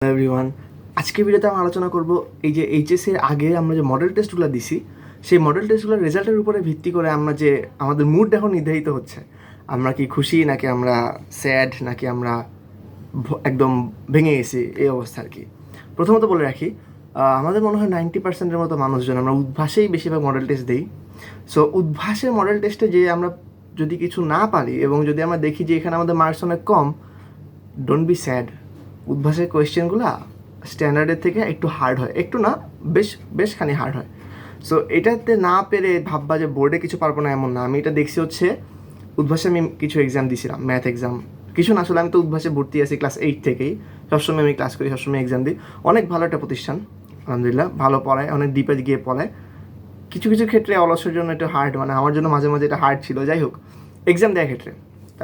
Hello everyone, আজকের ভিডিওতে আমি আলোচনা করব এই যে এইচএসের আগে আমরা যে মডেল টেস্টগুলো দিছি সেই মডেল টেস্টগুলোর রেজাল্টের উপরে ভিত্তি করে আমরা যে আমাদের মুড এখন নির্ধারিত হচ্ছে, আমরা কি খুশি নাকি আমরা স্যাড নাকি আমরা একদম ভেঙে গেছি, এই অবস্থা আর কি। প্রথমত বলে রাখি, আমাদের মনে হয় 90%-এর মতো মানুষজন আমরা উদ্ভাসেই বেশিরভাগ মডেল টেস্ট দিই। সো উদ্ভাসের মডেল টেস্টে যে আমরা যদি কিছু না পারি এবং যদি আমরা দেখি যে এখানে আমাদের মার্কস অনেক কম, ডোন্ট বি স্যাড। উদ্ভাসের কোয়েশ্চেনগুলো স্ট্যান্ডার্ডের থেকে একটু হার্ড হয়, একটু না বেশখানি হার্ড হয়। সো এটাতে না পেরে ভাববা যে বোর্ডে কিছু পারবো না, এমন না। আমি এটা দেখছি হচ্ছে উদ্ভাসে আমি কিছু এক্সাম দিয়েছিলাম, ম্যাথ এক্সাম। কিছু না, আসলে আমি তো উদ্ভাসে ভর্তি আছি ক্লাস 8 থেকেই, সবসময় আমি ক্লাস করি, সবসময় এক্সাম দিই। অনেক ভালো একটা প্রতিষ্ঠান, আলহামদুলিল্লাহ, ভালো পড়ায়, অনেক ডিপে গিয়ে পড়ায়। কিছু কিছু ক্ষেত্রে অলসের জন্য একটু হার্ড, মানে আমার জন্য মাঝে মাঝে এটা হার্ড ছিল। যাই হোক, এক্সাম দেওয়ার ক্ষেত্রে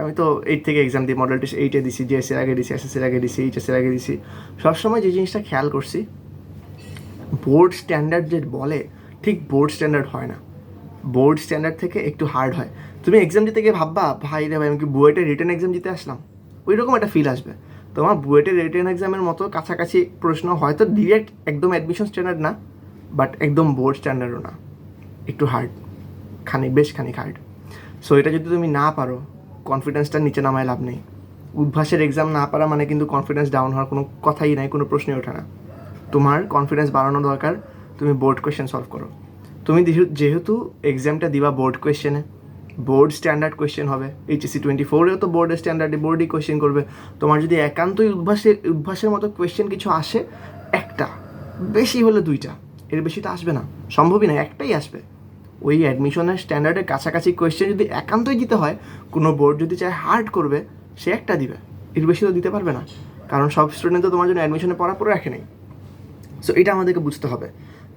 আমি তো 8 থেকে এক্সাম দিই, মডেল টেস্ট 8-এ দিছি, জিএসের আগে দিছি, এসএসসির আগে দিছি, এইচএসের আগে দিছি। সবসময় যে জিনিসটা খেয়াল করছি, বোর্ড স্ট্যান্ডার্ড যে বলে ঠিক বোর্ড স্ট্যান্ডার্ড হয় না, বোর্ড স্ট্যান্ডার্ড থেকে একটু হার্ড হয়। তুমি এক্সাম দিতে গিয়ে ভাববা, ভাই রে ভাই, আমি কি বুয়েটের রিটেন এক্সাম দিতে আসলাম, ওই রকম একটা ফিল আসবে। তোমার বুয়েটের রিটেন এক্সামের মতো কাছাকাছি প্রশ্ন, হয়তো ডিরেক্ট একদম অ্যাডমিশন স্ট্যান্ডার্ড না, বাট একদম বোর্ড স্ট্যান্ডার্ডও না, একটু হার্ড, বেশ খানিক হার্ড। সো এটা যদি তুমি না পারো, কনফিডেন্সটা নিচে নামায় লাভ নেই। উদ্ভাসের এক্সাম না পারা মানে কিন্তু কনফিডেন্স ডাউন হওয়ার কোনো কথাই নাই, কোনো প্রশ্নই ওঠে না। তোমার কনফিডেন্স বাড়ানো দরকার, তুমি বোর্ড কোয়েশ্চেন সলভ করো। তুমি যেহেতু এক্সামটা দিবা বোর্ড কোয়েশ্চেনে, বোর্ড স্ট্যান্ডার্ড কোয়েশ্চেন হবে, এইচএসসি 24-এও তো বোর্ডের স্ট্যান্ডার্ডে বোর্ডই কোয়েশ্চেন করবে। তোমার যদি একান্তই উদ্ভাসের মতো কোয়েশ্চেন কিছু আসে, একটা, বেশি হলে দুইটা, এর বেশি তো আসবে না, সম্ভবই না, একটাই আসবে। ওই অ্যাডমিশনের স্ট্যান্ডার্ডের কাছাকাছি কোয়েশ্চেন যদি একান্তই দিতে হয়, কোনো বোর্ড যদি চায় হার্ড করবে, সে একটা দিবে, এর বেশি তো দিতে পারবে না, কারণ সব স্টুডেন্ট তো তোমার জন্য অ্যাডমিশনে পড়া পড়ে রাখে নেই। সো এটা আমাদেরকে বুঝতে হবে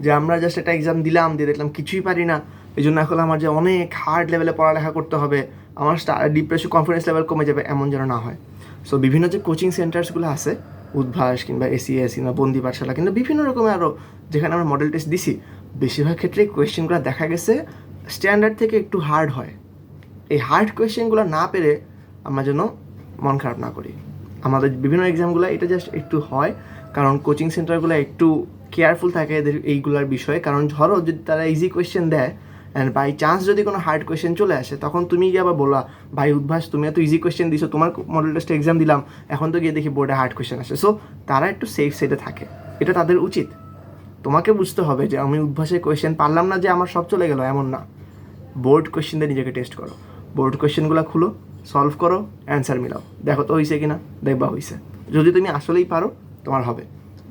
যে আমরা জাস্ট একটা এক্সাম দিলাম, দিয়ে দেখলাম কিছুই পারি না, এই জন্য এখন আমার যে অনেক হার্ড লেভেলে পড়ালেখা করতে হবে, আমার ডিপ্রেশন কনফিডেন্স লেভেল কমে যাবে, এমন যেন না হয়। সো বিভিন্ন যে কোচিং সেন্টার্সগুলো আছে, উদ্ভাস কিংবা এসিএস কিংবা বন্দি পাঠশালা কিংবা বিভিন্ন রকমের আরও, যেখানে আমরা মডেল টেস্ট দিছি, বেশিরভাগ ক্ষেত্রে কোয়েশ্চেনগুলো দেখা গেছে স্ট্যান্ডার্ড থেকে একটু হার্ড হয়। এই হার্ড কোয়েশ্চেনগুলো না পেরে আমরা যেন মন খারাপ না করি। আমাদের বিভিন্ন এক্সামগুলো এটা জাস্ট একটু হয়, কারণ কোচিং সেন্টারগুলো একটু কেয়ারফুল থাকে এদের এইগুলোর বিষয়ে। কারণ ধরো যদি তারা ইজি কোয়েশ্চেন দেয় অ্যান্ড বাই চান্স যদি কোনো হার্ড কোয়েশ্চেন চলে আসে, তখন তুমি গিয়ে আবার বললা, ভাই উদ্ভাস, তুমি এত ইজি কোয়েশ্চেন দিছো, তোমার মডেল টেস্টে এক্সাম দিলাম, এখন তো গিয়ে দেখি বোর্ডে হার্ড কোয়েশ্চেন আসে। সো তারা একটু সেফ সাইডে থাকে, এটা তাদের উচিত। তোমাকে বুঝতে হবে যে আমি উদ্ভাসের কোয়েশ্চেন পারলাম না যে আমার সব চলে গেল, এমন না। বোর্ড কোয়েশ্চেন দিয়ে নিজেকে টেস্ট করো, বোর্ড কোয়েশ্চেনগুলো খুলো, সলভ করো, অ্যান্সার মিলাও, দেখো তো হয়েছে কিনা, দেখবা হয়েছে। যদি তুমি আসলেই পারো, তোমার হবে।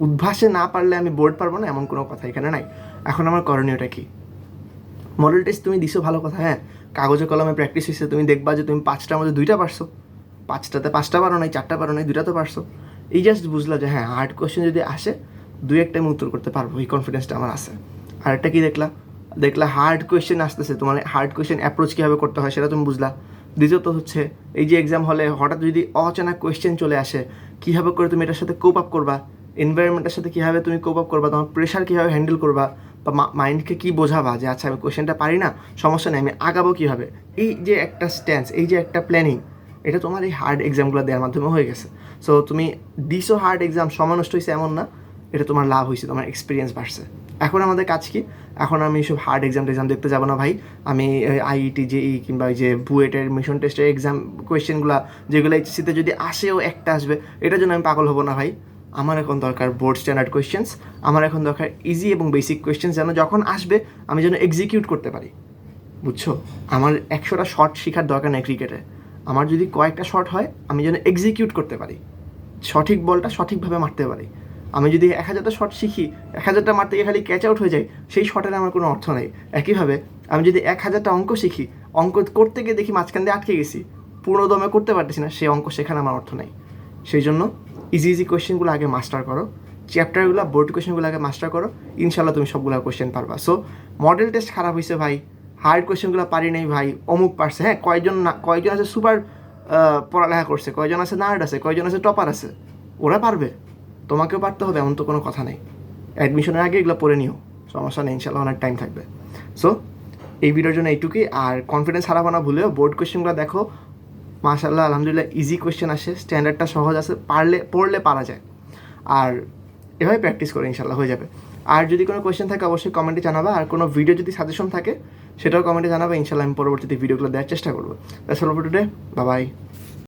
উদ্ভাসে না পারলে আমি বোর্ড পারবো না, এমন কোনো কথা এখানে নাই। এখন আমার করণীয়টা কি? মডেল টেস্ট তুমি দিছো, ভালো কথা, হ্যাঁ, কাগজে কলমে প্র্যাকটিস হয়েছে, তুমি দেখবা যে তুমি 5টার মধ্যে 2টা পারছো, 5টাতে 5টা পারো নাই, 4টা পারো নাই, 2টা তো পারছো। এই জাস্ট বুঝলা যে হ্যাঁ, হার্ড কোয়েশ্চেন যদি আসে 2-1টা আমি উত্তর করতে পারবো, এই কনফিডেন্সটা আমার আছে। আরেকটা কি দেখলা হার্ড কোয়েশ্চেন আসতেছে, তোমার হার্ড কোয়েশ্চেন অ্যাপ্রোচ কীভাবে করতে হয় সেটা তুমি বুঝলা। দ্বিতীয়ত হচ্ছে, এই যে এক্সাম হলে হঠাৎ যদি অচেনা কোয়েশ্চেন চলে আসে, কীভাবে করে তুমি এটার সাথে কোপ আপ করবা, এনভায়রনমেন্টের সাথে কীভাবে তুমি কোপ আপ করবা, তোমার প্রেশার কীভাবে হ্যান্ডেল করবা, বা মাইন্ডকে কী বোঝাবা যে আচ্ছা আমি কোয়েশ্চেনটা পারি না, সমস্যা নেই, আমি আগাবো কীভাবে। এই যে একটা স্ট্যান্স, এই যে একটা প্ল্যানিং, এটা তোমার এই হার্ড এক্সামগুলো দেওয়ার মাধ্যমে হয়ে গেছে। সো তুমি দিছো হার্ড এক্সাম, সময় নষ্ট হয়েছে এমন না, এটা তোমার লাভ হয়েছে, তোমার এক্সপিরিয়েন্স বাড়ছে। এখন আমাদের কাজ কি? এখন আমি সব হার্ড এক্সাম দেখতে যাবো না ভাই। আমি আইইটি, জেই কিংবা ওই যে বুয়েটের মিশন টেস্টের এক্সাম কোয়েশ্চেনগুলো, যেগুলো এইচএসসিতে যদি আসেও একটা আসবে, এটার জন্য আমি পাগল হবো না ভাই। আমার এখন দরকার বোর্ড স্ট্যান্ডার্ড কোয়েশ্চেন্স, আমার এখন দরকার ইজি এবং বেসিক কোয়েশ্চেন্স, যেন যখন আসবে আমি যেন এক্সিকিউট করতে পারি। বুঝছো? আমার 100টা শট শেখার দরকার নেই ক্রিকেটে, আমার যদি কয়েকটা শট হয়, আমি যেন এক্সিকিউট করতে পারি, সঠিক বলটা সঠিকভাবে মারতে পারি। আমি যদি 1000টা শট শিখি, 1000টা মারতে গিয়ে খালি ক্যাচ আউট হয়ে যায়, সেই শটের আমার কোনো অর্থ নেই। একইভাবে আমি যদি 1000টা অঙ্ক শিখি, অঙ্ক করতে গিয়ে দেখি মাঝখান দিয়ে আটকে গেছি, পূর্ণ দমে করতে পারতেছি না, সেই অঙ্ক শেখার আমার অর্থ নেই। সেই জন্য ইজি কোয়েশ্চেনগুলো আগে মাস্টার করো, চ্যাপ্টারগুলো, বোর্ড কোয়েশ্চেনগুলো আগে মাস্টার করো, ইনশাল্লাহ তুমি সবগুলো কোয়েশ্চেন পারবা। সো মডেল টেস্ট খারাপ হয়েছে ভাই, হার্ড কোয়েশ্চেনগুলো পারি নাই ভাই, অমুক পারছে, হ্যাঁ, কয়জন আছে সুপার পড়ালেখা করছে, কয়জন আছে নার্ড আছে, কয়জন আছে টপার আছে, ওরা পারবে, তোমাকেও পারতে হবে, এমন তো কোনো কথা নেই। অ্যাডমিশনের আগে এগুলো পড়ে নিও, সমস্যা নেই, ইনশাল্লাহ অনেক টাইম থাকবে। সো এই ভিডিওর জন্য এইটুকুই। আর কনফিডেন্স হারাবো না ভুলেও, বোর্ড কোয়েশ্চেনগুলো দেখো, মাশাআল্লাহ আলহামদুলিল্লাহ ইজি কোয়েশ্চেন আসে, স্ট্যান্ডার্ডটা সহজ আছে, পড়লে পারা যায়। আর এভাবে প্র্যাকটিস করে ইনশাল্লাহ হয়ে যাবে। আর যদি কোনো কোয়েশ্চেন থাকে অবশ্যই কমেন্টে জানাবা, আর কোনো ভিডিও যদি সাজেশন থাকে সেটাও কমেন্টে জানাবা, ইনশাল্লাহ আমি পরবর্তীতে ভিডিওগুলো দেওয়ার চেষ্টা করবো। That's all for today, bye bye.